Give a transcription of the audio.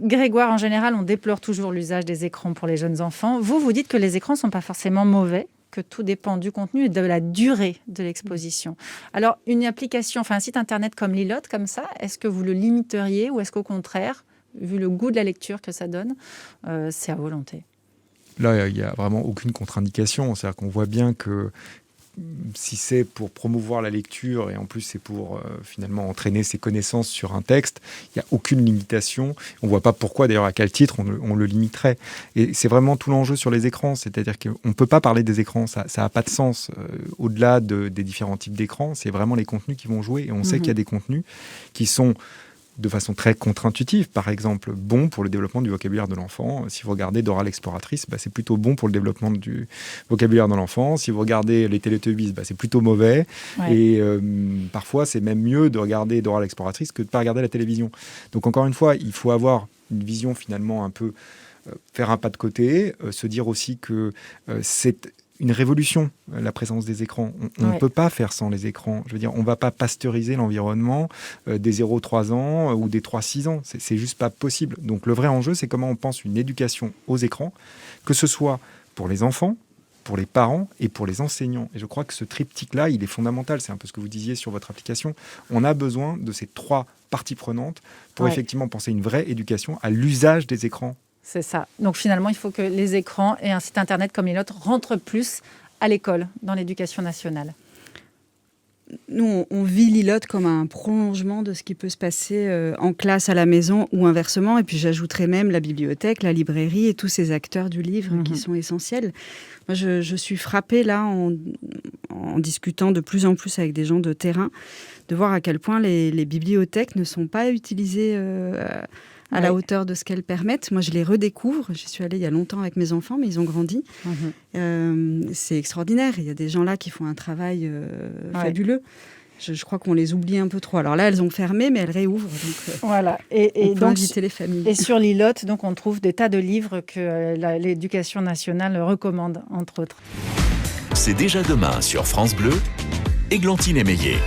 Grégoire, en général, on déplore toujours l'usage des écrans pour les jeunes enfants. Vous dites que les écrans ne sont pas forcément mauvais, que tout dépend du contenu et de la durée de l'exposition. Alors, une application, un site internet comme Lilotte, comme ça, est-ce que vous le limiteriez ou est-ce qu'au contraire, vu le goût de la lecture que ça donne, c'est à volonté? Là, il n'y a vraiment aucune contre-indication. C'est-à-dire qu'on voit bien que si c'est pour promouvoir la lecture et en plus c'est pour finalement entraîner ses connaissances sur un texte, il n'y a aucune limitation. On ne voit pas pourquoi, d'ailleurs, à quel titre on le limiterait. Et c'est vraiment tout l'enjeu sur les écrans. C'est-à-dire qu'on ne peut pas parler des écrans, ça n'a pas de sens. Au-delà des différents types d'écrans, c'est vraiment les contenus qui vont jouer. Et on sait qu'il y a des contenus qui sont de façon très contre-intuitive, par exemple, bon pour le développement du vocabulaire de l'enfant. Si vous regardez Dora l'exploratrice, c'est plutôt bon pour le développement du vocabulaire de l'enfant. Si vous regardez les Teletubbies, c'est plutôt mauvais. Ouais. Et parfois, c'est même mieux de regarder Dora l'exploratrice que de ne pas regarder la télévision. Donc, encore une fois, il faut avoir une vision finalement un peu, faire un pas de côté, se dire aussi que c'est une révolution, la présence des écrans. On ne peut pas faire sans les écrans. Je veux dire, on ne va pas pasteuriser l'environnement des 0-3 ans ou des 3-6 ans. C'est juste pas possible. Donc le vrai enjeu, c'est comment on pense une éducation aux écrans, que ce soit pour les enfants, pour les parents et pour les enseignants. Et je crois que ce triptyque-là, il est fondamental. C'est un peu ce que vous disiez sur votre application. On a besoin de ces 3 parties prenantes pour effectivement penser une vraie éducation à l'usage des écrans. C'est ça. Donc finalement, il faut que les écrans et un site internet comme Lilotte rentrent plus à l'école, dans l'éducation nationale. Nous, on vit Lilotte comme un prolongement de ce qui peut se passer en classe, à la maison ou inversement. Et puis j'ajouterais même la bibliothèque, la librairie et tous ces acteurs du livre qui sont essentiels. Moi, je suis frappée là, en discutant de plus en plus avec des gens de terrain, de voir à quel point les bibliothèques ne sont pas utilisées à la hauteur de ce qu'elles permettent. Moi, je les redécouvre. J'y suis allée il y a longtemps avec mes enfants, mais ils ont grandi. C'est extraordinaire. Il y a des gens là qui font un travail fabuleux. Je crois qu'on les oublie un peu trop. Alors là, elles ont fermé, mais elles réouvrent. Donc, voilà. Et on peut inviter les familles. Et sur Lilotte, donc, on trouve des tas de livres que l'éducation nationale recommande, entre autres. C'est déjà demain sur France Bleu, Églantine Émeillé.